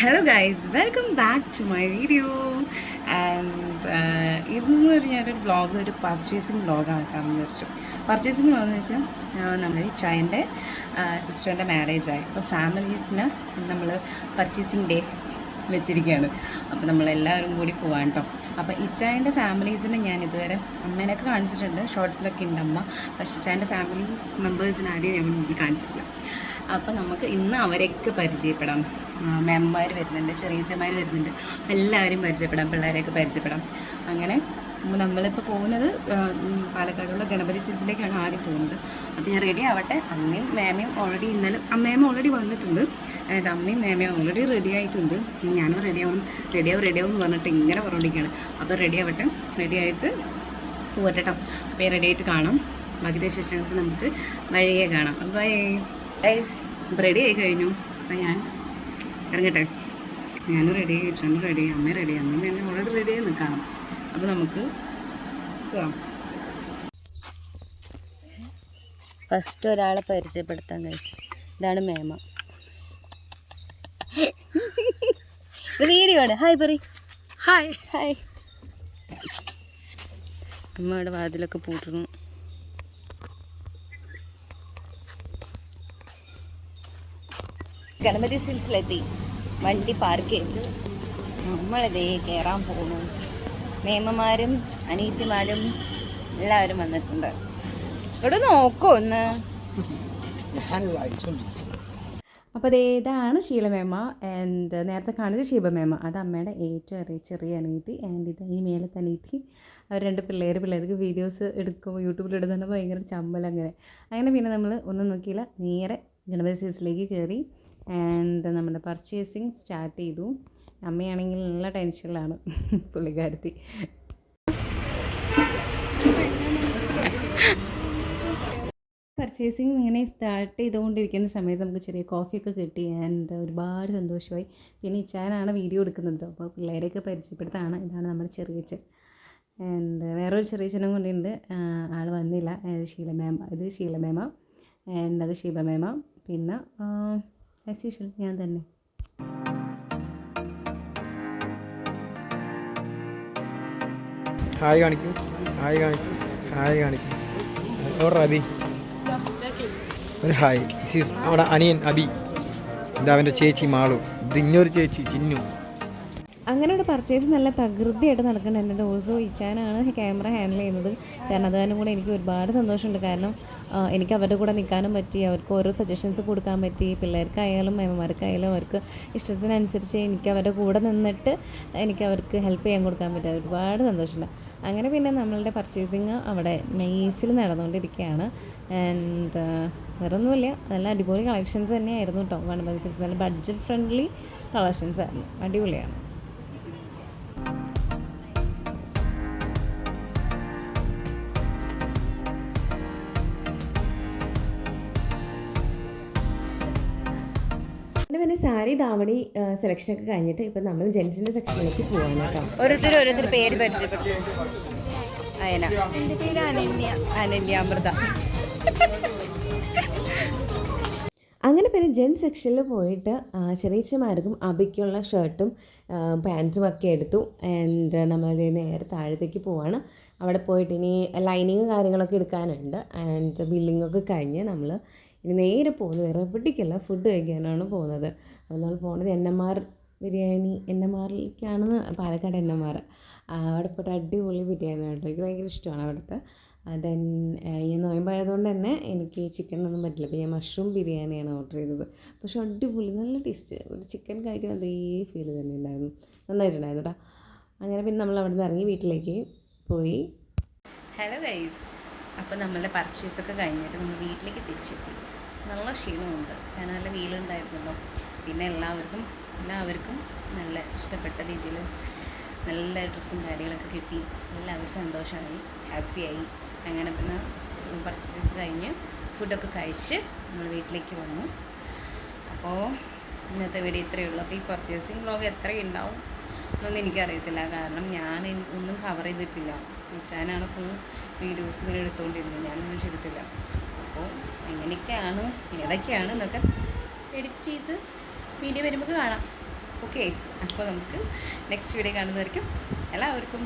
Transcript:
Hello guys, welcome back to my video. And ഇതെന്ന് പറഞ്ഞാൽ ഒരു പർച്ചേസിങ് വ്ളോഗാക്കാമെന്ന് വിചാരിച്ചു. പർച്ചേസിങ് വ്ളോഗെന്ന് വെച്ചാൽ നമ്മുടെ ചായൻ്റെ സിസ്റ്ററിൻ്റെ മാരേജായി. അപ്പോൾ ഫാമിലീസിന് നമ്മൾ പർച്ചേസിങ് ഡേ വെച്ചിരിക്കുകയാണ്. അപ്പോൾ നമ്മളെല്ലാവരും കൂടി പോകാൻ കേട്ടോ. അപ്പോൾ ഇച്ചായൻ്റെ ഫാമിലീസിനെ ഞാൻ ഇതുവരെ അമ്മേനൊക്കെ കാണിച്ചിട്ടുണ്ട്, ഷോർട്സിലൊക്കെ ഉണ്ട് അമ്മ. പക്ഷേ ഇച്ചായൻ്റെ ഫാമിലി മെമ്പേഴ്സിന് ആരെയും ഞാൻ മുന്നിൽ കാണിച്ചിട്ടില്ല. അപ്പോൾ നമുക്ക് ഇന്ന് അവരെയൊക്കെ പരിചയപ്പെടാം. മാമ്മാർ വരുന്നുണ്ട്, ചെറിയച്ചന്മാർ വരുന്നുണ്ട്, എല്ലാവരും പരിചയപ്പെടാം, പിള്ളേരെയൊക്കെ പരിചയപ്പെടാം. അങ്ങനെ നമ്മളിപ്പോൾ പോകുന്നത് പാലക്കാടുള്ള ഗണപതി സിൽസിലേക്കാണ് ആദ്യം പോകുന്നത്. അപ്പോൾ ഞാൻ റെഡി ആവട്ടെ. അമ്മയും മേമയും ഓൾറെഡി അമ്മയും ഓൾറെഡി വന്നിട്ടുണ്ട്. അതായത് അമ്മയും മേമയും ഓൾറെഡി റെഡി ആയിട്ടുണ്ട്. ഞാനും റെഡിയാവും എന്ന് പറഞ്ഞിട്ട് ഇങ്ങനെ പറഞ്ഞിരിക്കുകയാണ്. അപ്പോൾ റെഡി ആവട്ടെ, റെഡി ആയിട്ട് പോകട്ടെ കേട്ടോ. അപ്പോൾ റെഡി ആയിട്ട് കാണാം. ബാക്കി ശേഷങ്ങൾക്ക് നമുക്ക് വഴിയെ കാണാം. Bye guys. റെഡി ആയി കഴിഞ്ഞു. അപ്പോൾ ഞാൻ ഇറങ്ങട്ടെ. ഞാനും റെഡി ആയി, അച്ഛനും റെഡി, അമ്മ റെഡി, അമ്മയും എന്നെ ഓൾറെഡി റെഡി ആയി നിൽക്കണം. അപ്പോൾ നമുക്ക് പോവാം. ഫസ്റ്റ് ഒരാളെ പരിചയപ്പെടുത്താം ഗൈസ്. ഇതാണ് മേമ. വീഡിയോ ആണ്. ഹായ് പറ. Hi hi. അമ്മയുടെ വാതിലൊക്കെ പൂട്ടുന്നു. ഗണപതി സിൽസിലെത്തി, വണ്ടി പാർക്ക് ചെയ്ത് നമ്മളിതേ കയറാൻ പോകുന്നു. മേമമാരും അനീത്തിമാരും എല്ലാവരും വന്നിട്ടുണ്ട്. ഇവിടെ നോക്കൂ ഒന്ന്. അപ്പോൾ ഇതാണ് ഷീലമേമ. ആൻഡ് നേരത്തെ കാണിച്ച ഷീബമേമ, അത് അമ്മയുടെ ഏറ്റവും ചെറിയ അനീതി. ആൻഡ് ഇത് ഈ മേലത്തെ അനീതി. അവർ രണ്ട് പിള്ളേർക്ക് വീഡിയോസ് എടുക്കുമ്പോൾ യൂട്യൂബിൽ ഇടുന്ന ഭയങ്കര ചമ്മൽ. അങ്ങനെ പിന്നെ നമ്മൾ ഒന്നും നോക്കിയില്ല, നേരെ ഗണപതി സിൽസിലേക്ക് കയറി. ആൻഡ് നമ്മുടെ പർച്ചേസിങ് സ്റ്റാർട്ട് ചെയ്തു. അമ്മയാണെങ്കിൽ നല്ല ടെൻഷനിലാണ് പുള്ളിക്കാരത്തി. പർച്ചേസിങ് ഇങ്ങനെ സ്റ്റാർട്ട് ചെയ്തുകൊണ്ടിരിക്കുന്ന സമയത്ത് നമുക്ക് ചെറിയ കോഫിയൊക്കെ കിട്ടി. ആൻഡ് ഒരുപാട് സന്തോഷമായി. പിന്നെ ഇച്ചാനാണ് വീഡിയോ എടുക്കുന്നത്. അപ്പോൾ പിള്ളേരെയൊക്കെ പരിചയപ്പെടുത്താണ്. ഇതാണ് നമ്മുടെ ചെറിയച്ഛൻ. ആൻഡ് വേറൊരു ചെറിയച്ഛനും കൊണ്ടുണ്ട്, ആൾ വന്നില്ല. ഇത് ഷീലമേമ ആൻഡ് അത് ഷീബമേമ. പിന്നെ ആസ് യൂഷ്വൽ ഞാൻ തന്നെ. ഹായ് കാണിക്കൂ, ഹായ് കാണിക്കൂ, ഹായ് കാണിക്കൂ. അബി ഒരു ഹായ്. നമ്മുടെ അനിയൻ അബി. ഇതാ അവൻ്റെ ചേച്ചി മാളു. ഇത് ഇന്നൊരു ചേച്ചി ചിന്നു. അങ്ങനെ ഒരു പർച്ചേസ് നല്ല തകൃതിയായിട്ട് നടക്കുന്നുണ്ട്. എൻ്റെ ഓൾസോ ഇച്ചാനാണ് ക്യാമറ ഹാൻഡിൽ ചെയ്യുന്നത്. കാരണം അത് തന്നെ കൂടെ എനിക്ക് ഒരുപാട് സന്തോഷമുണ്ട്. കാരണം എനിക്ക് അവരുടെ കൂടെ നിൽക്കാനും പറ്റി, അവർക്ക് ഓരോ സജഷൻസ് കൊടുക്കാൻ പറ്റി. പിള്ളേർക്കായാലും മേമമാർക്കായാലും അവർക്ക് ഇഷ്ടത്തിനനുസരിച്ച് എനിക്ക് അവരുടെ കൂടെ നിന്നിട്ട് എനിക്ക് അവർക്ക് ഹെൽപ്പ് ചെയ്യാൻ കൊടുക്കാൻ പറ്റി. ഒരുപാട് സന്തോഷമുണ്ട്. അങ്ങനെ പിന്നെ നമ്മളുടെ പർച്ചേസിങ് അവിടെ നൈസിൽ നടന്നുകൊണ്ടിരിക്കുകയാണ്. ആൻഡ് വേറെ ഒന്നുമില്ല, നല്ല അടിപൊളി കളക്ഷൻസ് തന്നെയായിരുന്നു കേട്ടോ. ഗണപതി സിൽക്സ് നല്ല ബഡ്ജറ്റ് ഫ്രണ്ട്ലി കളക്ഷൻസ് ആയിരുന്നു, അടിപൊളിയാണ്. പിന്നെ സാരി ധാവണി സെലക്ഷനൊക്കെ കഴിഞ്ഞിട്ട് ഇപ്പം നമ്മൾ ജെൻസിൻ്റെ സെക്ഷനിലേക്ക് പോകാൻ കേട്ടോ. ഓരോരുത്തർ പേര് പരിചയപ്പെടുത്തും. അയന, എൻ്റെ പേര് അനന്യ അമൃത. അങ്ങനെ പിന്നെ ജെൻസ് സെക്ഷനിൽ പോയിട്ട് ചെറിയച്ചമാർക്കും അബിക്കുള്ള ഷർട്ടും പാൻറ്റും ഒക്കെ എടുത്തു. ആൻഡ് നമ്മൾ നേരെ താഴത്തേക്ക് പോവാണ്. അവിടെ പോയിട്ട് ഇനി ലൈനിങ് കാര്യങ്ങളൊക്കെ എടുക്കാനുണ്ട്. ആൻഡ് ബില്ലിങ്ങൊക്കെ കഴിഞ്ഞ് നമ്മൾ ഇനി നേരെ പോകുന്നത് വേറെ എവിടേക്കല്ല, ഫുഡ് കഴിക്കാനാണ് പോകുന്നത്. അപ്പോൾ നമ്മൾ പോകുന്നത് NMR ബിരിയാണി, NMRിലേക്കാണെന്ന്, പാലക്കാട് NMR. അവിടെ പോയിട്ട് അടിപൊളി ബിരിയാണി കേട്ടോ. എനിക്ക് ഭയങ്കര ഇഷ്ടമാണ് അവിടുത്തെ. ദെൻ ഈ നോയമ്പായതുകൊണ്ട് തന്നെ എനിക്ക് ചിക്കനൊന്നും പറ്റില്ല. അപ്പോൾ ഞാൻ മഷ്റൂം ബിരിയാണിയാണ് ഓർഡർ ചെയ്തത്. പക്ഷേ അടിപൊളി, നല്ല ടേസ്റ്റ്. ഒരു ചിക്കൻ കഴിക്കുന്ന അതേ ഫീൽ തന്നെ ഉണ്ടായിരുന്നു, നന്നായിട്ടുണ്ടായിരുന്നു കേട്ടോ. അങ്ങനെ പിന്നെ നമ്മൾ അവിടെ നിന്ന് ഇറങ്ങി വീട്ടിലേക്ക് പോയി. ഹലോ ഗൈസ്, അപ്പോൾ നമ്മളുടെ പർച്ചേസൊക്കെ കഴിഞ്ഞിട്ട് നമ്മൾ വീട്ടിലേക്ക് തിരിച്ചെത്തി. നല്ല ക്ഷീണമുണ്ട്, ഞാൻ നല്ല വെയിലുണ്ടായിരുന്നല്ലോ. പിന്നെ എല്ലാവർക്കും നല്ല ഇഷ്ടപ്പെട്ട രീതിയിൽ നല്ല ഡ്രസ്സും കാര്യങ്ങളൊക്കെ കിട്ടി. എല്ലാവരും സന്തോഷമായി, ഹാപ്പിയായി. അങ്ങനെ പിന്നെ പർച്ചേസ് കഴിഞ്ഞ് ഫുഡൊക്കെ കഴിച്ച് നമ്മൾ വീട്ടിലേക്ക് വന്നു. അപ്പോൾ ഇന്നത്തെ വീഡിയോ ഇത്രയേ ഉള്ളൂ. അപ്പോൾ ഈ പർച്ചേസിങ് വ്ളോഗ് എത്രയുണ്ടാവും എന്നൊന്നും എനിക്കറിയത്തില്ല, കാരണം ഞാൻ ഒന്നും കവർ ചെയ്തിട്ടില്ല. ചാനാണ് ഫുൾ വീഡിയോസ് ഇങ്ങനെ എടുത്തുകൊണ്ടിരുന്നത്, ഞാനൊന്നും ചെയ്തിട്ടില്ല. അപ്പോൾ എങ്ങനെയൊക്കെയാണ് ഏതൊക്കെയാണ് എന്നൊക്കെ എഡിറ്റ് ചെയ്ത് വീഡിയോ വരുമ്പോൾ കാണാം. ഓക്കെ, അപ്പോൾ നമുക്ക് നെക്സ്റ്റ് വീഡിയോ കാണുന്നതായിരിക്കും. എല്ലാവർക്കും